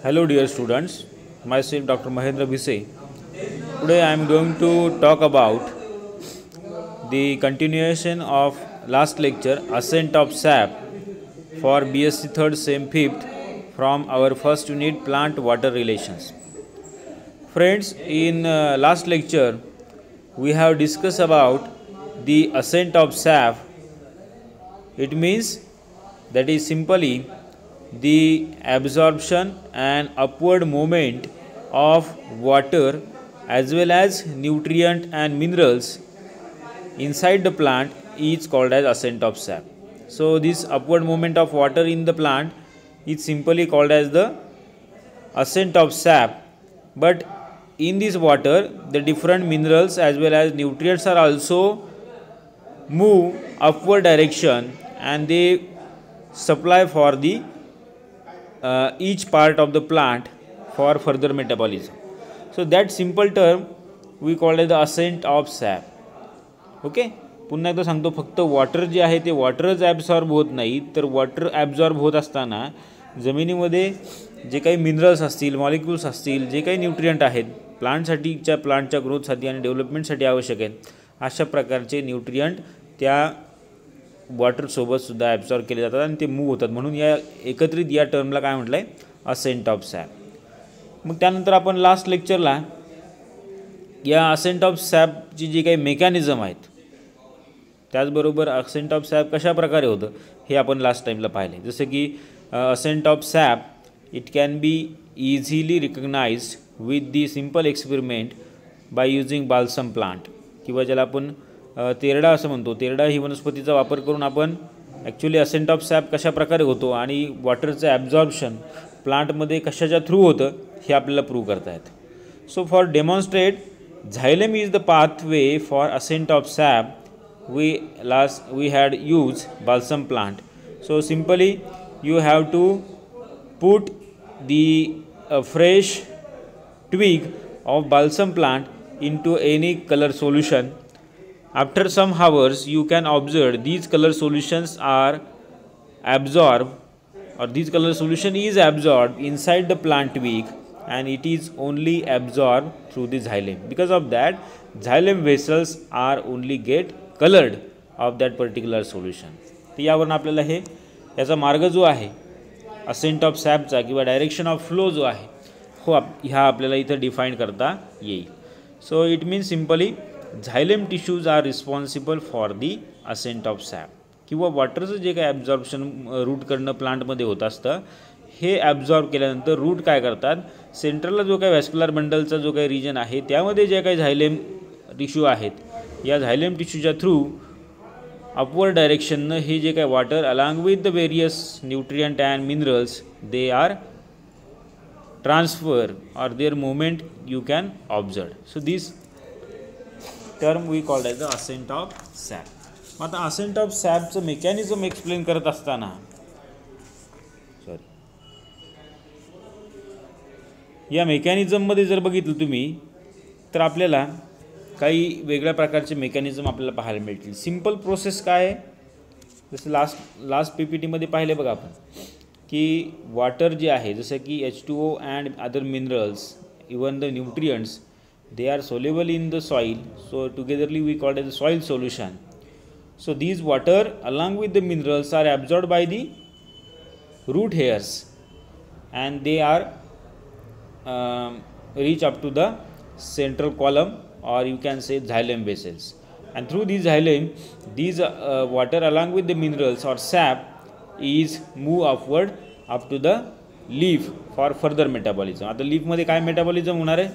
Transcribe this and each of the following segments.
Hello dear students, myself Dr. Mahendra Bise. Today I am going to talk about the continuation of last lecture Ascent of sap for BSc 3rd Sem 5th from our first unit Plant Water Relations. Friends, in last lecture we have discussed about the ascent of sap. It means that is simply the absorption and upward movement of water as well as nutrient and minerals inside the plant is called as ascent of sap. So this upward movement of water in the plant is simply called as the ascent of sap, but in this water the different minerals as well as nutrients are also move upward direction and they supply for the each part of the plant for further metabolism. So that simple term we call it the ascent of sap. Okay, पुन्हा एकदा सांगतो, फक्त water जे आहे ते वॉटरच absorb होत नाही, तर वॉटर ॲब्सॉर्ब होत असताना जमिनीमध्ये जे काही मिनरल्स असतील, मॉलिक्युल्स असतील, जे काही न्यूट्रिएंट आहेत प्लांटच्या ग्रोथसाठी आणि डेव्हलपमेंटसाठी आवश्यक आहेत, अशा प्रकारचे न्यूट्रिएंट त्या वॉटरसोबत सुद्धा ॲब्सॉर्ब केले जातात आणि ते मूव्ह होतात. म्हणून या एकत्रित या टर्मला काय म्हटलं आहे, असेंट ऑफ सॅप. मग त्यानंतर आपण लास्ट लेक्चरला या असेंट ऑफ सॅपची जी काही मेकॅनिझम आहेत, त्याचबरोबर असेंट ऑफ सॅप कशा प्रकारे होतं हे आपण लास्ट टाईमला पाहिले. जसं की ascent of sap it can be easily recognised with the simple experiment by using balsam plant, किंवा ज्याला आपण तेरडा असं म्हणतो. तेरडा ही वनस्पतीचा वापर करून आपण ॲक्च्युली असेंट ऑफ सॅप कशा प्रकारे होतो आणि वॉटरचं ॲब्झॉर्प्शन प्लांटमध्ये कशाच्या थ्रू होतं हे आपल्याला प्रूव्ह करता येतं. So for demonstrate xylem is the pathway for ascent of sap, we had used balsam plant. So simply you have to put the fresh twig of balsam plant into any color solution. After some hours you can observe these color solutions are absorbed, or this color solution is absorbed inside the plant twig and it is only absorbed through the xylem. Because of that, xylem vessels are only get colored of that particular solution. तर यावरून आपल्याला हे याचा मार्ग जो आहे ascent of सॅपचा किंवा direction of flow जो आहे हो ह्या आपल्याला इथं डिफाईन करता येईल. So it means simply xylem tissues are responsible for the ascent of sap, किंवा वॉटरचं जे काही ॲब्झॉर्प्शन रूटकडनं प्लांटमध्ये होत असतं हे ॲब्झॉर्ब केल्यानंतर रूट काय करतात, सेंट्रलला जो काही व्हॅस्क्युलर बंडलचा जो काही रिजन आहे त्यामध्ये जे काही झायलेम टिश्यू आहेत, या झायलेम टिश्यूच्या थ्रू अपवर्ड डायरेक्शननं हे जे काही water along with the various nutrient and minerals they are transfer और their movement you can observe. So this term we called as the ascent of sap. मग आता असेंट ऑफ सॅपचं mechanism explain करत असताना या मेकॅनिझममध्ये जर बघितलं तुम्ही तर आपल्याला काही वेगळ्या प्रकारचे मेकॅनिझम आपल्याला पाहायला मिळतील. सिंपल प्रोसेस काय आहे, जसं लास्ट PPTमध्ये पाहिले बघा आपण की वॉटर जे आहे जसं की H2O and other minerals even the nutrients they are soluble in the soil, so togetherly we called as the soil solution. So these water along with the minerals are absorbed by the root hairs and they are reach up to the central column, or you can say xylem vessels, and through these xylem these water along with the minerals or sap is move upward up to the leaf for further metabolism. आता लीफमध्ये काय metabolism होणार आहे,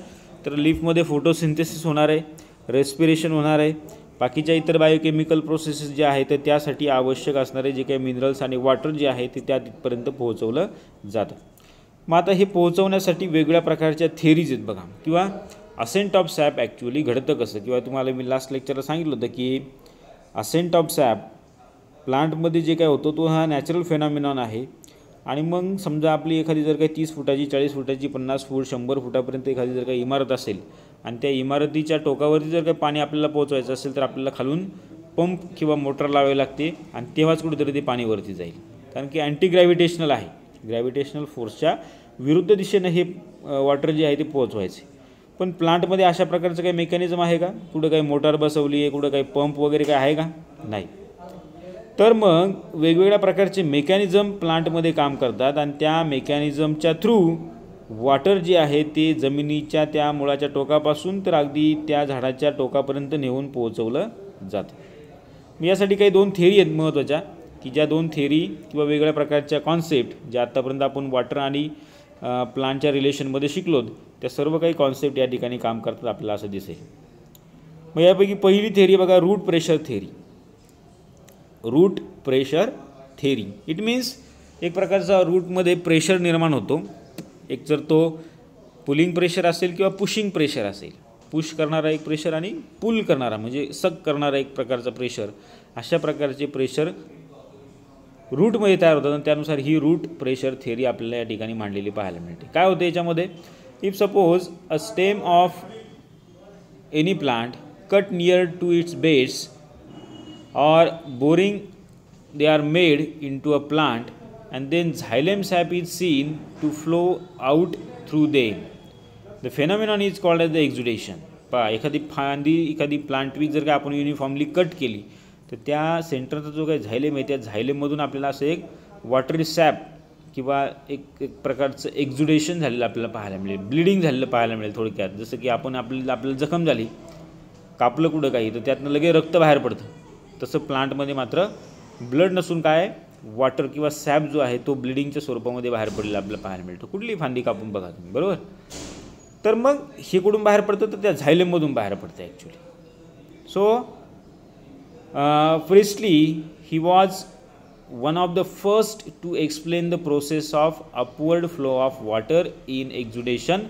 तर लीफमध्ये photosynthesis होणार आहे, respiration होणार आहे, बाकीच्या इतर बायोकेमिकल प्रोसेसेस जे आहेत तर त्यासाठी आवश्यक असणारे जे काही मिनरल्स आणि वॉटर जे आहे ते त्या तिथपर्यंत पोहोचवलं जातं. मग आता हे पोहोचवण्यासाठी वेगवेगळ्या प्रकारच्या थेरीज आहेत बघा, किंवा असेंट ऑफ सॅप ॲक्च्युअली घडतं कसं, किंवा तुम्हाला मी लास्ट लेक्चरला सांगितलं होतं की असेंट ऑफ सॅप प्लांटमध्ये जे काय होतं तो हा नॅचरल फेनॉमिनॉन आहे. आणि मग समजा आपली एखादी जर काही 30 फुटाची 40 फुटाची 50 फूट 100 फुटापर्यंत एखादी जर काही इमारत असेल आणि त्या इमारतीच्या टोकावरती जर काही पाणी आपल्याला पोहोचवायचं असेल तर आपल्याला खालून पंप किंवा मोटर लावावी लागते आणि तेव्हाच कुठेतरी ते पाणी वरती जाईल, कारण की अँटी ग्रॅव्हिटेशनल आहे. ग्रॅव्हिटेशनल फोर्सच्या विरुद्ध दिशेने हे वॉटर जे आहे ते पोहोचवायचे. पण प्लांटमध्ये अशा प्रकारचं काही मेकॅनिझम आहे का? कुठं काही मोटार बसवली आहे, कुठं काही पंप वगैरे काय आहे का? नाही. तर मग वेगवेगळ्या प्रकारचे मेकॅनिझम प्लांटमध्ये काम करतात आणि त्या मेकॅनिझमच्या थ्रू वॉटर जे आहे ते जमिनीच्या त्या मुळाच्या टोकापासून तर अगदी त्या झाडाच्या टोकापर्यंत नेऊन पोहोचवलं जातं. यासाठी काही 2 थेअरी आहेत महत्त्वाच्या, की ज्या 2 थेअरी किंवा वेगवेगळ्या प्रकारच्या कॉन्सेप्ट ज्या आत्तापर्यंत आपण वॉटर आणि प्लांटच्या रिलेशनमध्ये शिकलोत, त्या सर्व काही कॉन्सेप्ट या ठिकाणी काम करतात आपल्याला असं दिसेल. मग यापैकी पहिली थेअरी बघा, root pressure theory. Root pressure theory it means एक प्रकारचा रूटमध्ये प्रेशर निर्माण होतो. एक जर तो पुलिंग प्रेशर असेल किंवा पुशिंग प्रेशर असेल, पुश करणारा एक प्रेशर आणि पुल करणारा म्हणजे सक करणारा एक प्रकारचा प्रेशर, अशा प्रकारचे प्रेशर रूटमध्ये तयार होतात आणि त्यानुसार ही रूट प्रेशर थेअरी आपल्याला या ठिकाणी मांडलेली पाहायला मिळते. काय होते याच्यामध्ये? If suppose a stem of any plant cut near to its base or boring they are made into a plant and then xylem sap is seen to flow out through them. The phenomenon is called as the exudation. एखादी फांदी एखादी plant weak जर का आपण uniformly cut केली तर त्या सेंटरचा जो काही झायलेम आहे त्या झायलेममधून आपल्याला असं एक वॉटरी सॅप किंवा एक प्रकारचं एक्झुडेशन झालेलं आपल्याला पाहायला मिळेल, ब्लिडिंग झालेलं पाहायला मिळेल. थोडक्यात जसं की आपण आपल्याला जखम झाली, कापलं कुठं काही, तर त्यातनं लगेच रक्त बाहेर पडतं. तसं प्लांटमध्ये मात्र ब्लड नसून काय वॉटर किंवा सॅप जो आहे तो ब्लिडिंगच्या स्वरूपामध्ये बाहेर पडलेला आपल्याला पाहायला मिळतो. कुठली फांदी कापून बघा तुम्ही, बरोबर. तर मग हे कुठून बाहेर पडतं तर त्या झायलेममधून बाहेर पडतं actually. So Priestley he was one of the first to explain the process of upward flow of water in exudation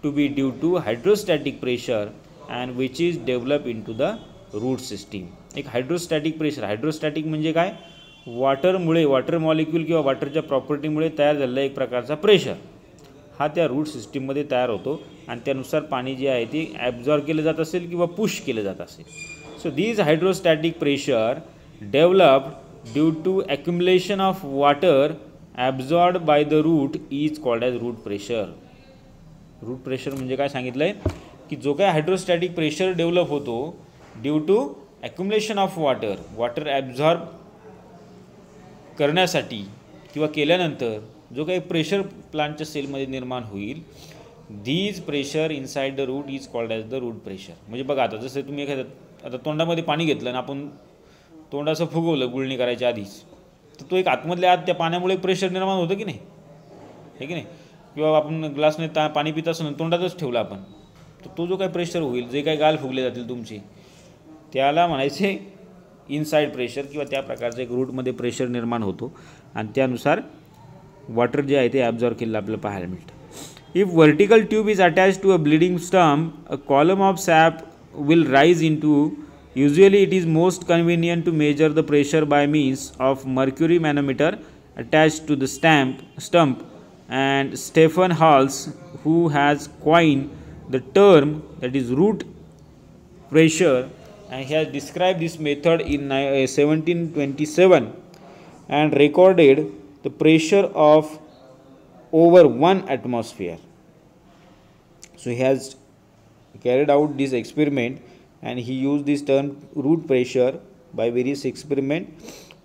to be due to hydrostatic pressure and which is develop into the root system. एक hydrostatic pressure, hydrostatic म्हणजे काय? वॉटरमुळे, water molecule किंवा वॉटरच्या प्रॉपर्टीमुळे तयार झालेला एक प्रकारचा pressure हा त्या रूट सिस्टीममध्ये तयार होतो आणि त्यानुसार पाणी जे आहे ते ॲब्झॉर्ब केलं जात असेल किंवा पुश केलं जात असेल. So these hydrostatic pressure developed due to accumulation of water absorb by the root is called as root pressure. Root pressure म्हणजे काय सांगितलं आहे की जो काय हायड्रोस्टॅटिक प्रेशर डेव्हलप होतो due to accumulation of water absorb करण्यासाठी किंवा केल्यानंतर जो काही प्रेशर प्लांटच्या सेलमध्ये निर्माण होईल, these pressure inside the root is called as the root pressure. म्हणजे बघा आता जसं तुम्ही आता तोंडामध्ये पाणी घेतलं आणि आपण तोंड असं फुगवलं गुळणी करायच्या आधीच, तर तो एक आतमधल्या आत त्या पाण्यामुळे प्रेशर निर्माण होतं की नाही, हे की नाही. किंवा आपण ग्लासने पाणी पित असताना तोंडातच ठेवलं आपण, तर तो जो काही प्रेशर होईल, जे काही गाल फुगले जातील तुमचे, त्याला म्हणायचे इनसाइड प्रेशर किंवा त्या प्रकारचं एक रूटमध्ये प्रेशर निर्माण होतो आणि त्यानुसार वॉटर जे आहे ते ॲब्झॉर्ब केलेलं आपल्याला पाहायला मिळतं. If vertical tube is attach to a bleeding stump, a column of sap will rise in to. Usually it is most convenient to measure the pressure by means of mercury manometer attached to the stump, and Stephen Hales, who has coined the term that is root pressure, and he has described this method in 1727 and recorded the pressure of over 1 atmosphere. So he has carried out this experiment and he used this term root pressure by various experiment.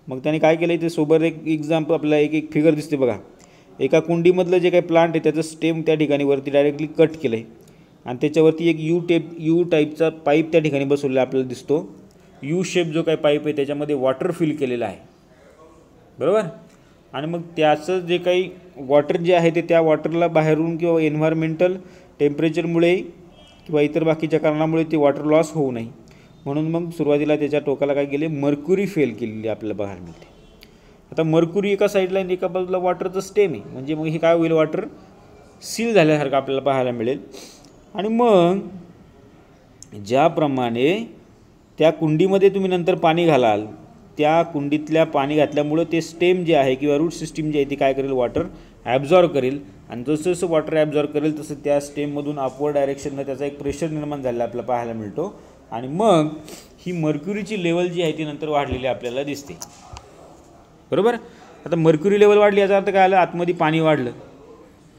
मग त्याने काय केलं ते सोबत एक example आपल्याला एक figure दिसते बघा. एका कुंडीमधलं जे काही प्लांट आहे त्याचं स्टेम त्या ठिकाणी वरती डायरेक्टली कट केलं आहे आणि त्याच्यावरती एक यू टाईपचा पाईप त्या ठिकाणी बसवलेला आपल्याला दिसतो. यू शेप जो काही पाईप आहे त्याच्यामध्ये वॉटर फिल केलेलं आहे, बरोबर. आणि मग त्याचं जे काही वॉटर जे आहे ते त्या वॉटरला बाहेरून किंवा एन्व्हायरमेंटल टेम्परेचरमुळे किंवा इतर बाकीच्या कारणामुळे ते वॉटर लॉस होऊ नये म्हणून मग सुरुवातीला त्याच्या टोकाला काय केले, मर्क्युरी फेल केलेली आपल्याला बघायला मिळते. आता मर्क्युरी एका साईडला आणि एका बाजूला वॉटरचं स्टेम आहे, म्हणजे मग हे काय होईल, वॉटर सील झाल्यासारखं आपल्याला पाहायला मिळेल. आणि मग ज्याप्रमाणे त्या कुंडीमध्ये तुम्ही नंतर पाणी घालाल, त्या कुंडीतल्या पाणी घातल्यामुळं ते स्टेम जे आहे किंवा रूट सिस्टीम जे आहे ती काय करेल, वॉटर ॲब्झॉर्ब करेल आणि जसं जसं वॉटर ॲब्झॉर्ब करेल तसं त्या स्टेममधून अपवर्ड डायरेक्शननं त्याचा एक प्रेशर निर्माण झालेला आपल्याला पाहायला मिळतो आणि मग ही मर्क्युरीची लेवल जी आहे ती नंतर वाढलेली आपल्याला दिसते, बरोबर. आता मर्क्युरी लेवल वाढली याचा अर्थ काय आला, आतमध्ये पाणी वाढलं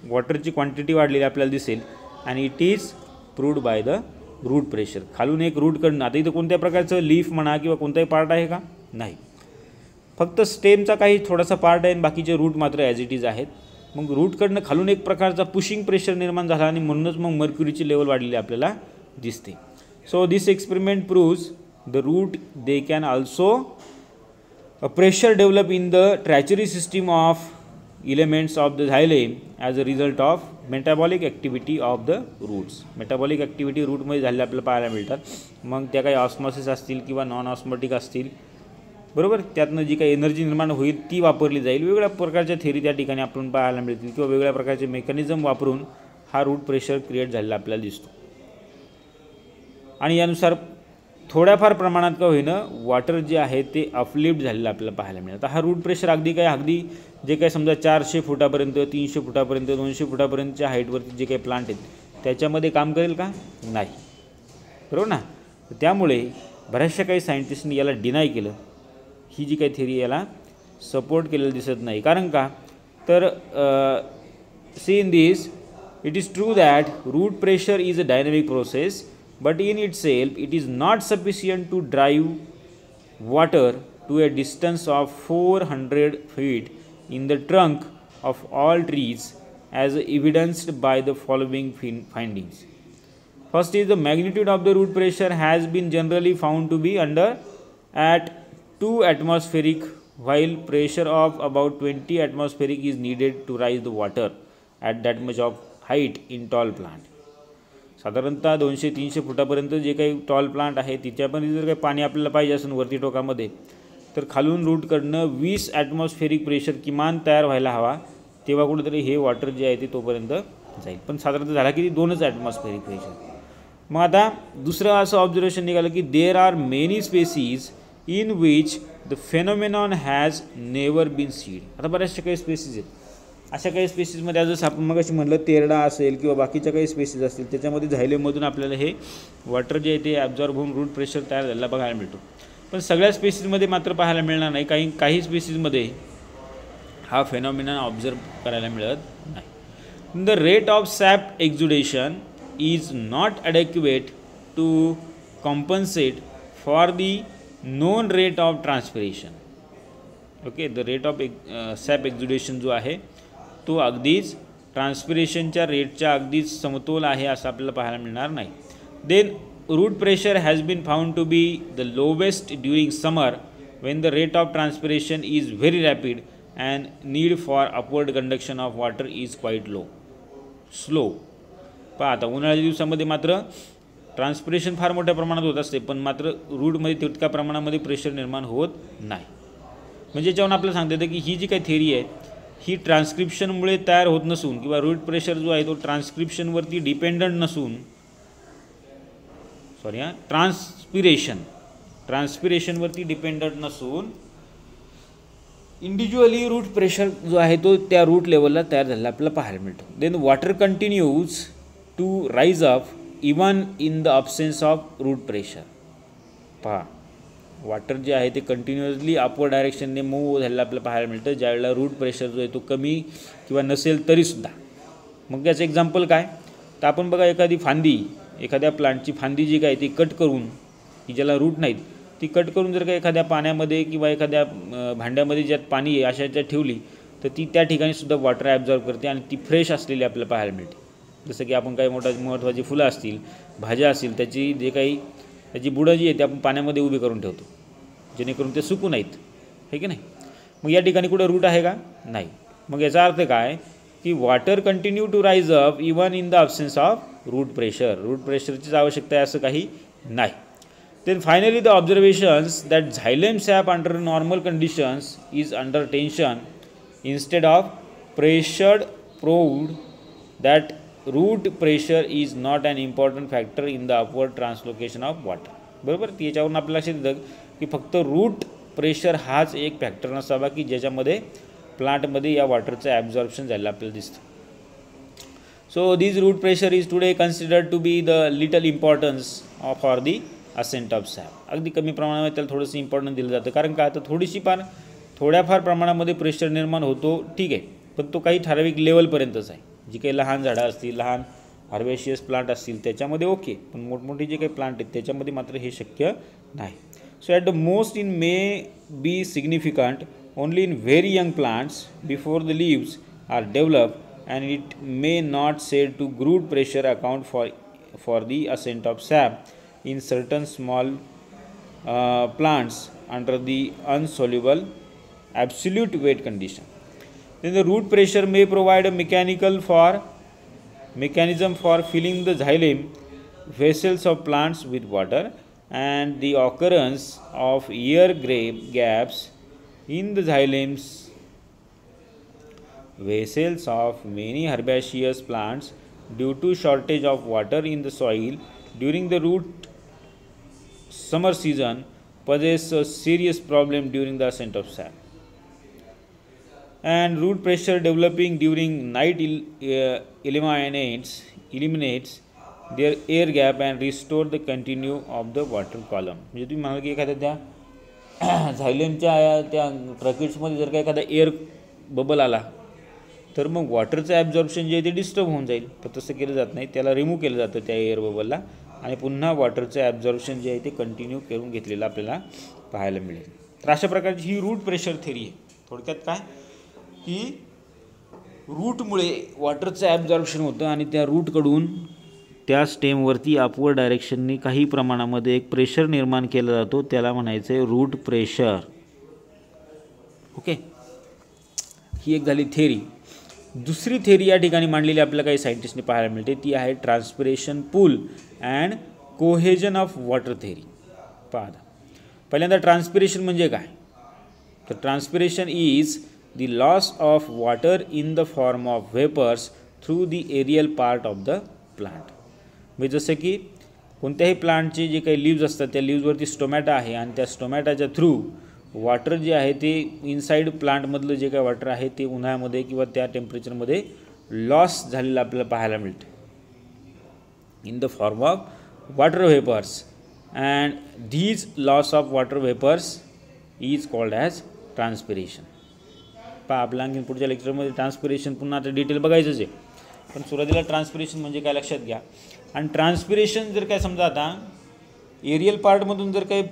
वॉटरची क्वांटिटी वाढलेली आपल्याला दिसेल आणि it is proved by the root pressure. खालून एक रूटकडनं, आता इथं कोणत्या प्रकारचं लीफ म्हणा किंवा कोणताही पार्ट आहे का? नाही, फक्त स्टेमचा काही थोडासा पार्ट आहे आणि बाकीचे रूट मात्र ॲज इट इज आहेत. मग रूटकडनं खालून एक प्रकारचा पुशिंग प्रेशर निर्माण झाला आणि म्हणूनच मग मर्क्युरीची लेवल वाढलेली आपल्याला दिसते. So this experiment proves the root they can also pressure develop in the tertiary system of elements of the xylem as a result of metabolic activity of the roots. metabolic activity root मध्ये झालेल्या आपल्याला पाहायला मिळतात. मग त्या काही osmosis असतील किंवा नॉन ऑस्मॉटिक असतील, बरोबर, त्यातनं जी काही एनर्जी निर्माण होईल ती वापरली जाईल. वेगवेगळ्या प्रकारच्या थेरी त्या ठिकाणी आपण पाहायला मिळतील किंवा वेगवेगळ्या प्रकारचे मेकॅनिझम वापरून हा रूट प्रेशर क्रिएट झालेला आपल्याला दिसतो. आणि यानुसार थोड्याफार प्रमाणात का होईना वॉटर जे आहे ते अपलिफ्ट झालेलं आपल्याला पाहायला मिळतं. हा रूट प्रेशर अगदी जे काही समजा 400 फुटापर्यंत, 300 फुटापर्यंत, 200 फुटापर्यंतच्या हाईटवरती जे काही प्लांट आहेत त्याच्यामध्ये काम करेल का? नाही, बरोबर ना. त्यामुळे बऱ्याचशा काही सायंटिस्टनी याला डिनाय केलं. ही जी काही थेरी याला सपोर्ट केलेलं दिसत नाही. कारण का तर see in this it is true that root pressure is a dynamic process, but in itself it is not sufficient to drive water to a distance of 400 feet in the trunk of all trees, as evidenced by the following findings. First is the magnitude of the root pressure has been generally found to be under at 2 atmospheric, while pressure of about 20 atmospheric is needed to rise the water at that much of height in tall plant. साधारणतः 200-300 फुटापर्यंत जे काही tall plant आहे तिच्यापर्यंत जर काही पाणी आपल्याला पाहिजे असेल वरती टोकामध्ये, तर खालून रूटकडनं 20 ॲटमॉस्फेरिक प्रेशर किमान तयार व्हायला हवा, तेव्हा कुठेतरी हे वॉटर जे आहे ते तोपर्यंत जाईल. पण साधारणतः झाला की 2च ॲटमॉस्फेरिक प्रेशर. मग आता दुसरं असं ऑब्झर्वेशन निघालं की there are many species in which the phenomenon has never been seed. आता बऱ्याचशा काही स्पेसीज आहेत, अशा काही स्पेसीजमध्ये जसं आपण मग अशी म्हणलं तेरडा असेल किंवा बाकीच्या काही स्पेसीज असतील त्याच्यामध्ये झायलेममधून आपल्याला हे वॉटर जे आहे ते ॲब्झॉर्ब होऊन रूट प्रेशर तयार झालेला बघायला मिळतो. पण सगळ्या स्पेसीजमध्ये मात्र पाहायला मिळणार नाही. काही स्पेसीजमध्ये हा फेनॉमिना ऑब्झर्व करायला मिळत नाही. The rate of sap exudation is not adequate to compensate for the known rate of transpiration. Okay, the rate of sap exudation जो आहे तो अगदीच ट्रान्सपिरेशनच्या रेटच्या अगदीच समतोल आहे असं आपल्याला पाहायला मिळणार नाही. Then root pressure has been found to be the lowest during summer when the rate of transpiration is very rapid and need for upward conduction of water is quite slow. पहा आता उन्हाळ्याच्या दिवसामध्ये मात्र ट्रान्सपिरेशन फार मोठ्या प्रमाणात होत असते, पण मात्र रूटमध्ये तितक्या प्रमाणामध्ये प्रेशर निर्माण होत नाही. म्हणजे याच्यावरून आपल्याला सांगता येतं की ही जी काही थेरी आहे ही ट्रान्स्क्रिप्शनमुळे तयार होत नसून किंवा रूट प्रेशर जो आहे तो ट्रान्स्क्रिप्शनवरती डिपेंडंट नसून ट्रान्सपिरेशनवरती डिपेंडंट नसून इंडिव्हिज्युअली रूट प्रेशर जो आहे तो त्या रूट लेवलला तयार झालेला आपल्याला पाहायला मिळतो. Then water continues to rise up even in the absence of root pressure. पहा, वॉटर जे आहे ते कंटिन्युअसली अपवर्ड डायरेक्शनने मूव्ह झालेलं आपल्याला पाहायला मिळतं ज्यावेळेला रूट प्रेशर जो आहे तो कमी किंवा नसेल तरीसुद्धा. मग याचं एक्झाम्पल काय, तर आपण बघा एखाद्या प्लांटची फांदी जी काय ती कट करून, की ज्याला रूट नाहीत ती कट करून जर का एखाद्या पाण्यामध्ये किंवा एखाद्या भांड्यामध्ये ज्यात पाणी आहे अशा ज्यात ठेवली तर ती त्या ठिकाणीसुद्धा वॉटर ॲब्झॉर्ब करते आणि ती फ्रेश असलेली आपल्याला पाहायला मिळते. जसं की आपण काही महत्त्वाची फुलं असतील, भाज्या असतील, त्याची बुडं जी आहे ते आपण पाण्यामध्ये उभी करून ठेवतो जेणेकरून ते सुकू नाहीत, हे की नाही. मग या ठिकाणी कुठं रूट आहे का? नाही. मग याचा अर्थ काय की water continue to rise up even in the absence of root प्रेशरचीच आवश्यकता आहे असं काही नाही. Then finally the observations that xylem sap under normal conditions is under tension instead of pressured proved that root pressure is not an important factor in the upward translocation of water. बरोबर, ती याच्यावरून आपल्याला लक्षात येतं की फक्त route pressure हाच एक फॅक्टर नसावा की ज्याच्यामध्ये प्लांटमध्ये या वॉटरचं ॲब्झॉर्प्शन झालेलं आपल्याला दिसतं. So this root pressure is today considered to be the little importance for the ascent of sap. अगदी कमी प्रमाणामध्ये त्याला थोडंसं इम्पॉर्टन्स दिलं जातं. कारण का, तर थोड्याफार प्रमाणामध्ये प्रेशर निर्माण होतो, ठीक आहे, पण तो काही ठराविक लेवलपर्यंतच आहे. जी काही लहान झाडं असतील, लहान हर्बेशियस प्लांट असतील त्याच्यामध्ये ओके, पण मोठमोठी जे काही प्लांट आहेत त्याच्यामध्ये मात्र हे शक्य नाही. So at the most in may be significant only in very young plants before the leaves are develop and it may not said to root pressure account for the ascent of sap in certain small plants under the insoluble absolute wet condition. Then the root pressure may provide a mechanism for filling the xylem vessels of plants with water, and the occurrence of air gaps in the xylems vessels of many herbaceous plants due to shortage of water in the soil during the root summer season poses a serious problem during the ascent of sap. And root pressure developing during night eliminates their air gap and restore the continue of the water column. म्हणजे तुम्ही म्हणाल की एखाद्या त्या झायलेमच्या त्या ट्रॅकिट्समध्ये जर का एखादा एअर बबल आला तर मग वॉटरचं ॲब्झॉर्प्शन जे आहे ते डिस्टर्ब होऊन जाईल, तर तसं केलं जात नाही, त्याला रिमूव्ह केलं जातं त्या एअर बबलला आणि पुन्हा वॉटरचं ॲब्झॉर्प्शन जे आहे ते कंटिन्यू करून घेतलेलं आपल्याला पाहायला मिळेल. तर अशा प्रकारची ही रूट प्रेशर थेरी आहे. थोडक्यात काय की रूटमुळे वॉटरचं ॲब्झॉर्प्शन होतं आणि त्या रूटकडून त्या स्टेमवरती अपवर्ड डायरेक्शननी काही प्रमाणामध्ये एक प्रेशर निर्माण केला जातो, त्याला म्हणायचं आहे रूट प्रेशर. ओके, ही एक झाली थेरी. दुसरी थेरी या ठिकाणी मांडलेली आपल्याला काही सायंटिस्टने पाहायला मिळते, ती आहे transpiration pull and cohesion of water theory. पाहा, पहिल्यांदा ट्रान्सपिरेशन म्हणजे काय, तर transpiration is the loss of water in the form of vapours through the aerial part of the plant. म्हणजे जसं की कोणत्याही प्लांटचे जे काही लीव्ज असतात त्या लीव्जवरती स्टोमॅटा आहे आणि त्या स्टोमॅटाच्या थ्रू वॉटर जे आहे ते इनसाईड प्लांटमधलं जे काही वॉटर आहे ते उन्हाळ्यामध्ये किंवा त्या टेम्परेचरमध्ये लॉस झालेलं आपल्याला पाहायला मिळतं in the form of water vapours, and धीज loss of water vapours is called as transpiration. पहा, आपल्या आणखी पुढच्या लेक्चरमध्ये ट्रान्सपिरेशन पुन्हा आता डिटेल बघायचंच आहे, पण सुरुवातीला ट्रान्सपिरेशन म्हणजे काय लक्षात घ्या. आणि ट्रान्सपिरेशन जर काय समजा आता एरियल पार्टमधून जर काही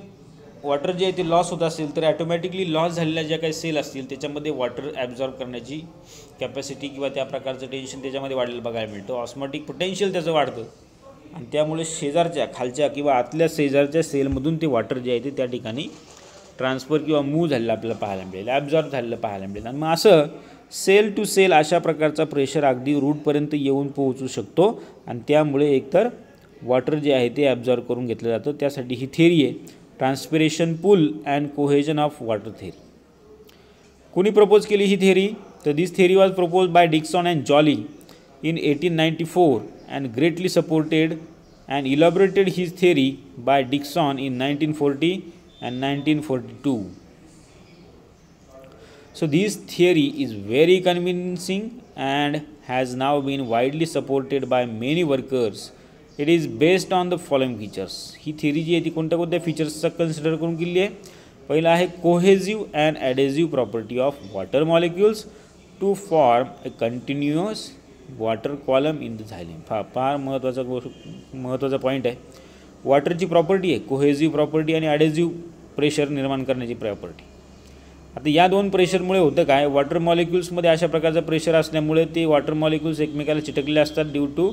वॉटर जे आहे ते लॉस होत असेल तर ॲटोमॅटिकली लॉस झालेल्या ज्या काही सेल असतील त्याच्यामध्ये वॉटर ॲब्झॉर्ब करण्याची कॅपॅसिटी किंवा त्या प्रकारचं टेन्शन त्याच्यामध्ये वाढलेलं बघायला मिळतं. ऑस्मॉटिक पोटेन्शियल त्याचं वाढतं आणि त्यामुळे शेजारच्या खालच्या किंवा आतल्या शेजारच्या सेलमधून ते वॉटर जे आहे ते त्या ठिकाणी ट्रान्सफर किंवा मूव्ह झालेलं आपल्याला पाहायला मिळेल, ॲब्झॉर्ब झालेलं पाहायला मिळेल. आणि मग असं सेल टू सेल अशा प्रकारचा प्रेशर अगदी रूटपर्यंत येऊन पोहोचू शकतो आणि त्यामुळे एकतर वॉटर जे आहे ते ॲब्झॉर्ब करून घेतलं जातं. त्यासाठी ही थेरी आहे transpiration pull and cohesion of water theory. कोणी प्रपोज केली ही थेरी, तर this theory was propose by Dixon and Joly in 1894 and greatly supported and elaborated his theory by Dixon in 1940 and 1942. So this theory is very convincing and has now been widely supported by many workers. It is based on the following features. He theory जी आहे ती कोणत्या कोणत्या फीचर्सचा consider करून केली आहे. पहिला आहे cohesive and adhesive property of water molecules to form a continuous water column in the xylem. फार महत्त्वाचा पॉईंट आहे. वॉटरची प्रॉपर्टी आहे कोहेजिव्ह प्रॉपर्टी आणि ॲडेझिव्ह प्रेशर निर्माण करण्याची प्रॉपर्टी. आता या दोन प्रेशरमुळे होतं काय, वॉटर मॉलिक्युल्समध्ये अशा प्रकारचा प्रेशर असल्यामुळे ते वॉटर मॉलिक्युल्स एकमेकाला चिटकले असतात due to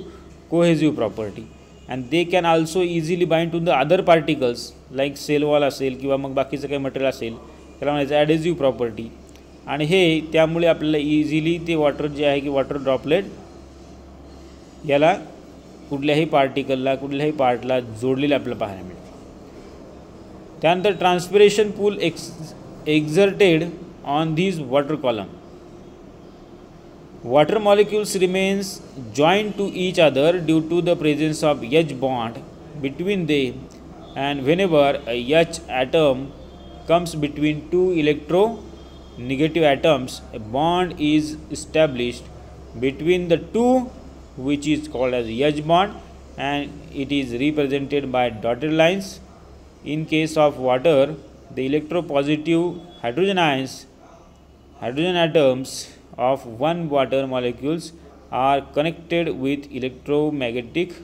cohesive property, and they can also easily bind to the other particles like cell wall असेल किंवा मग बाकीचं काही मटेरियल असेल त्याला म्हणायचं ॲडेझिव्ह प्रॉपर्टी. आणि हे त्यामुळे आपल्याला इझिली ते वॉटर जे आहे की वॉटर ड्रॉपलेट याला कुठल्याही पार्टिकलला कुठल्याही पार्टला जोडलेले आपल्याला पाहायला मिळते. त्यानंतर transpiration pool exerted on these water column. Water molecules remains joined to each other due to the presence of H bond between them, and whenever a H atom comes between two electronegative atoms, a bond is established between the two, which is called as H bond, and it is represented by dotted lines. In case of water, the electropositive hydrogen atoms of one water molecules are connected with electronegative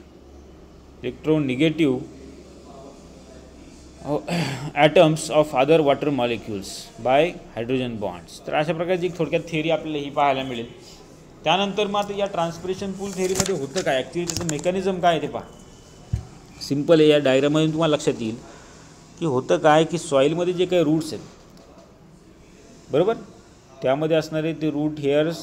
atoms of other water molecules by hydrogen bonds. तर अशा प्रकारची एक थोडक्यात theory आपल्याला ही पाहायला मिळेल. त्यानंतर मग या ट्रान्सपिरेशन पूल थिअरीमध्ये होतं काय, ॲक्च्युली त्याचं मेकॅनिझम काय ते पहा. सिम्पल आहे, या डायग्राममधून तुम्हाला लक्षात येईल की होतं काय की सॉईलमध्ये जे काही रूट्स आहेत बरोबर, त्यामध्ये असणारे ते root hairs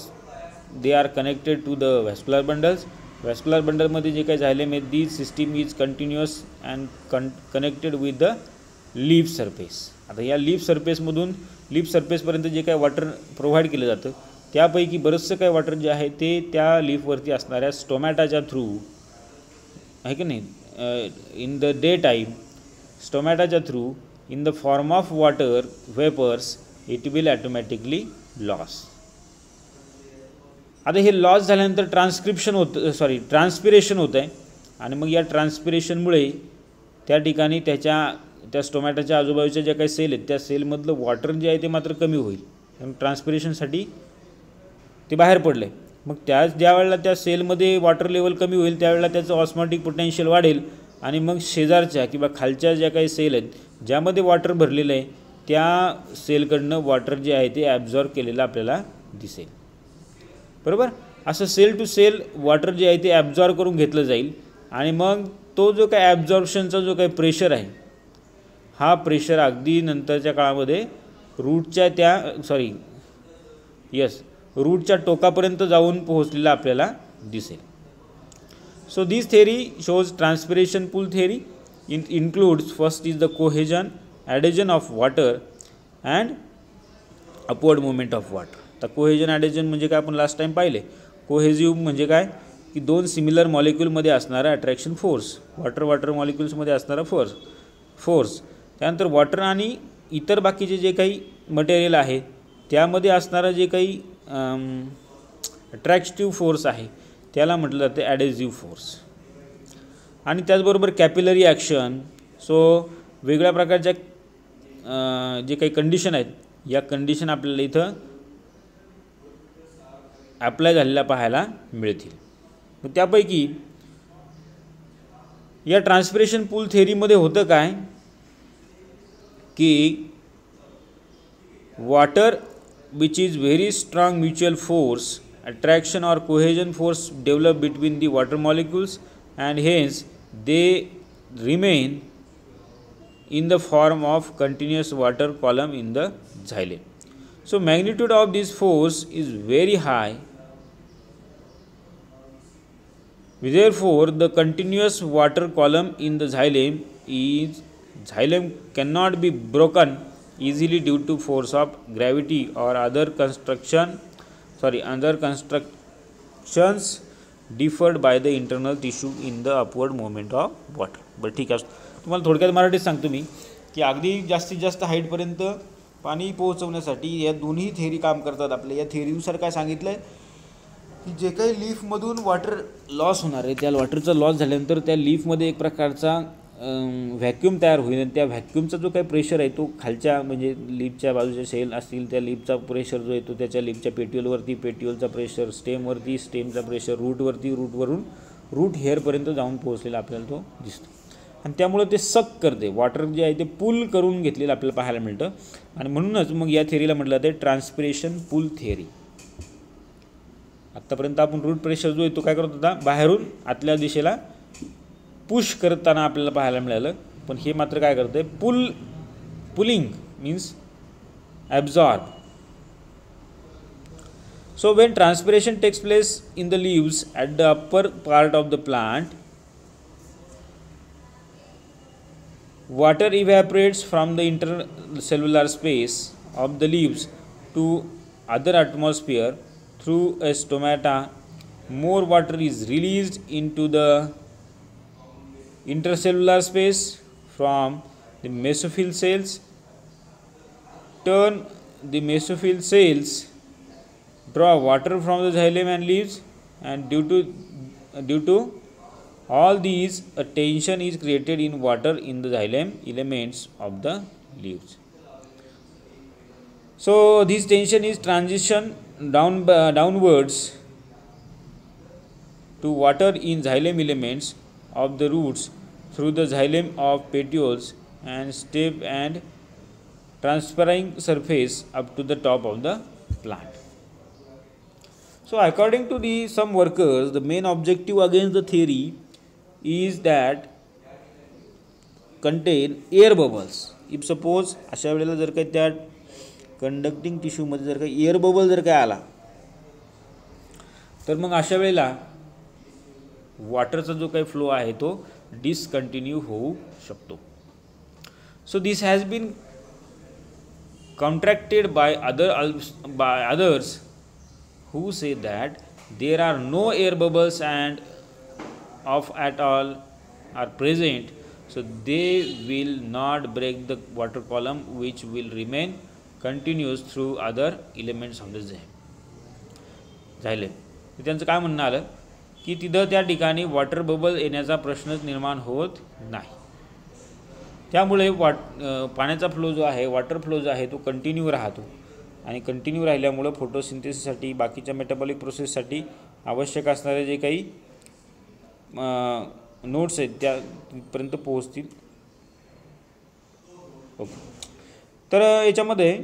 they are connected to the vascular bundles. Vascular बंडलमध्ये जे काही झाले मे the system is continuous and connected with the leaf surface. आता या लीफ सरफेसमधून लीफ सरफेसपर्यंत जे काही वॉटर प्रोव्हाइड केलं जातं त्यापैकी बरंचसं काही वॉटर जे आहे ते त्या लीफवरती असणाऱ्या स्टोमॅटाच्या थ्रू आहे की नाही, इन द डे टाईम स्टोमॅटाच्या through in the form of water vapours it will automatically loss. आता हे लॉस झाल्यानंतर ट्रान्सपिरेशन होतं आहे आणि मग या ट्रान्सपिरेशनमुळे त्या ठिकाणी त्या स्टोमॅटोच्या आजूबाजूच्या ज्या काही सेल आहेत त्या सेलमधलं वॉटर जे आहे ते मात्र कमी होईल, कारण ट्रान्सपिरेशनसाठी ते बाहेर पडलं आहे. मग ज्या वेळेला त्या सेलमध्ये वॉटर लेवल कमी होईल त्यावेळेला त्याचं ऑस्मॉटिक पोटेन्शियल वाढेल आणि मग शेजारच्या किंवा खालच्या ज्या काही सेल आहेत ज्यामध्ये वॉटर भरलेलं आहे त्या सेलकडनं वॉटर जे आहे ते ॲब्झॉर्ब केलेलं आपल्याला दिसेल बरोबर. असं सेल टू सेल वॉटर जे आहे ते ॲब्झॉर्ब करून घेतलं जाईल आणि मग तो जो काही ॲब्झॉर्प्शनचा जो काही प्रेशर आहे हा प्रेशर अगदी नंतरच्या काळामध्ये रूटच्या टोकापर्यंत जाऊन पोहोचलेला आपल्याला दिसेल. So this theory shows transpiration pull theory includes first is the cohesion adhesion of water and upward movement of water. तर कोहेजन ॲडेजन म्हणजे काय आपण लास्ट टाईम पाहिले. कोहेजिव्ह म्हणजे काय की दोन सिमिलर मॉलिक्यूलमध्ये असणारा अट्रॅक्शन फोर्स, वॉटर मॉलिक्युल्समध्ये असणारा फोर्स. त्यानंतर वॉटर आणि इतर बाकीचे जे काही मटेरियल आहे त्यामध्ये असणारा जे काही अट्रॅक्टिव्ह फोर्स आहे त्याला म्हटलं जाते ॲडेझिव्ह फोर्स. आणि त्याचबरोबर कॅपिलरी ॲक्शन. सो वेगळ्या प्रकारच्या जे काही कंडिशन आहेत या कंडिशन आपल्याला इथं अप्लाय झालेल्या पाहायला मिळतील. मग त्यापैकी या ट्रान्सपिरेशन पूल थिअरीमध्ये होतं काय की water which is very strong mutual force attraction और cohesion force develop between the water molecules and hence they remain in the form of continuous water column in the xylem. So magnitude of this force is very high. Therefore the continuous water column in the xylem cannot be broken easily due to force of gravity or other constructions deferred by the internal tissue in the upward movement of water. बरं ठीक आहे, तुम्हाला थोडक्यात मराठीत सांगतो मी की अगदी जास्तीत जास्त हाईटपर्यंत पाणी पोहोचवण्यासाठी या दोन्ही थेअरी काम करतात. आपल्या या थेअरीनुसार काय सांगितलं आहे की जे काही लीफमधून वॉटर लॉस होणार आहे त्या वॉटरचा लॉस झाल्यानंतर त्या लीफमध्ये एक प्रकारचा व्हॅक्यूम तयार होईल आणि त्या व्हॅक्यूमचा जो काही प्रेशर आहे तो खालच्या म्हणजे लीफच्या बाजूचे सेल असतील त्या लीफचा प्रेशर जो येतो त्याच्या लीफच्या पेट्युलचा प्रेशर, स्टेमचा प्रेशर, रूटवरून रूट हेअरपर्यंत जाऊन पोहोचलेला आपल्याला तो दिसतो. आणि त्यामुळे ते सक करते वॉटर जे आहे ते पूल करून घेतलेलं आपल्याला पाहायला मिळतं. आणि म्हणूनच मग या थिअरीला म्हटलं जाते ट्रान्सपिरेशन पूल थिअरी. आत्तापर्यंत आपण रूट प्रेशर जो आहे तो काय करत होता बाहेरून आतल्या दिशेला पुश करताना आपल्याला पाहायला मिळालं, पण हे मात्र काय करतं आहे pulling means absorb. So when transpiration takes place in the leaves at the upper part of the plant water evaporates from the intercellular space of the leaves to other atmosphere through a stomata. More water is released into the intercellular space from the mesophyll cells. The mesophyll cells draw water from the xylem and leaves, and due to all these, a tension is created in water in the xylem elements of the leaves. So this tension is transition downwards to water in xylem elements of the roots through the xylem of petioles and stem and transferring surface up to the top of the plant. So according to some workers, the main objective against the theory is that contain air bubbles. If suppose अशा वेळेला जर काही त्या conducting टिश्यूमध्ये जर काही air bubble जर काय आला तर मग अशा वेळेला वॉटरचा जो काही फ्लो आहे तो डिसकंटिन्यू होऊ शकतो. So this has been contracted by others who say that there are no air bubbles and of at all are present, so they will not break the water column which will remain continuous through other elements of the xylem. त्यांचं काय म्हणणं आलं की तिथं त्या ठिकाणी water bubble येण्याचा प्रश्नच निर्माण होत नाही. त्यामुळे पाण्याचा फ्लो जो आहे, वॉटर फ्लो जो आहे तो कंटिन्यू राहतो आणि कंटिन्यू राहिल्यामुळं फोटोसिंथेसिससाठी बाकीच्या मेटाबॉलिक प्रोसेससाठी आवश्यक असणारे जे काही नोट्स आहेत त्यापर्यंत पोहोचतील. ओके, तर याच्यामध्ये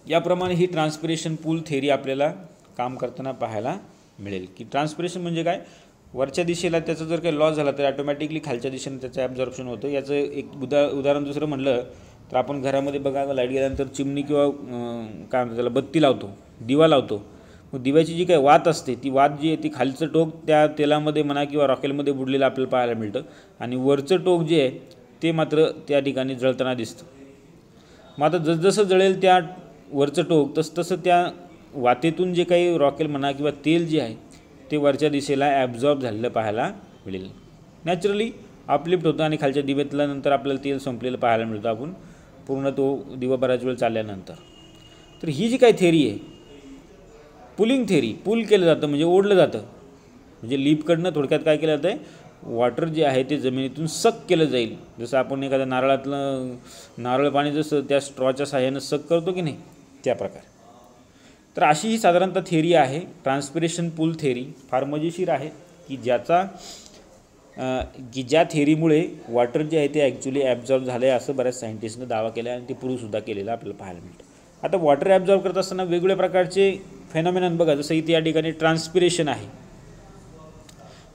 याप्रमाणे ही ट्रान्सपिरेशन पूल थेरी आपल्याला काम करताना पाहायला मिळेल की ट्रान्सपिरेशन म्हणजे काय, वरच्या दिशेला त्याचा जर काही लॉस झाला तर ऑटोमॅटिकली खालच्या दिशेने त्याचं ॲब्झॉर्प्शन होतं. याचं एक उदाहरण दुसरं म्हणलं तर आपण घरामध्ये बघा लाईट गेल्यानंतर चिमणी किंवा काय म्हणतात त्याला बत्ती लावतो, दिवा लावतो. मग दिव्याची जी काही वात असते ती वात जी आहे ती खालचं टोक त्या तेलामध्ये म्हणा किंवा रॉकेलमध्ये बुडलेलं आपल्याला पाहायला मिळतं आणि वरचं टोक जे आहे ते मात्र त्या ठिकाणी जळताना दिसतं. मग आता जसजसं जळेल त्या वरचं टोक तसतसं त्या वातेतून जे काही रॉकेल म्हणा किंवा तेल जे आहे ते वरच्या दिशेला ॲब्झॉर्ब झालेलं पाहायला मिळेल. नॅचरली अपलिफ्ट होतं आणि खालच्या दिव्यातल्या नंतर आपल्याला तेल संपलेलं पाहायला मिळतं आपण पूर्ण तो दिवा बराच वेळ चालल्यानंतर. तर ही जी काही थेरी आहे पुलिंग थेरी, पुल केलं जातं म्हणजे ओढलं जातं, म्हणजे लीपकडनं थोडक्यात काय केलं जातं आहे वॉटर जे आहे ते जमिनीतून सक केलं जाईल. जसं आपण एखाद्या नारळातलं नारळ पाणी जसं त्या स्ट्रॉच्या साह्यानं सक करतो की नाही त्या प्रकारे. तर अशी ही साधारणतः थेरी आहे ट्रान्सपिरेशन पूल थेरी. फार मजेशीर आहे की ज्या थेरीमुळे वॉटर जे आहे ते ॲक्च्युली ॲब्झॉर्ब झालं आहे असं बऱ्याच सायंटिस्टनं दावा केला आहे आणि ते प्रूव्हसुद्धा केलेलं आपल्याला पाहायला मिळतं. आता वॉटर ॲब्झॉर्ब करत असताना वेगवेगळ्या प्रकारचे फेनॉमेनॉन बघा, जसं इथे या ठिकाणी ट्रान्सपिरेशन आहे,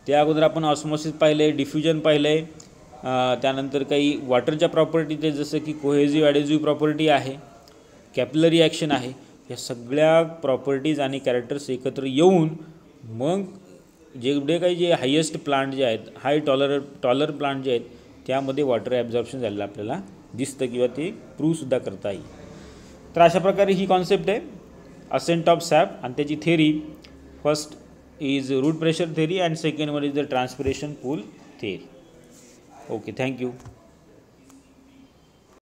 त्या अगोदर आपण ऑस्मॉसिस पाहिलं आहे, डिफ्युजन पाहिलं आहे, त्यानंतर काही वॉटरच्या प्रॉपर्टीज आहे जसं की कोहेजिव्ह ॲडेझिव्ह प्रॉपर्टी आहे, कॅपिलरी ॲक्शन आहे. या सगळ्या प्रॉपर्टीज आणि कॅरेक्टर्स एकत्र येऊन मग जेवढे काही जे हायेस्ट प्लांट जे आहेत, हाय टॉलर प्लांट जे आहेत त्यामध्ये वॉटर ॲब्झॉर्प्शन झालेलं आपल्याला दिसतं किंवा ते प्रूव्हसुद्धा करता येईल. तर अशा प्रकारे ही कॉन्सेप्ट आहे असेंट ऑफ सॅप आणि त्याची theory. First is root pressure theory and second one is the transpiration pull theory. Okay, thank you.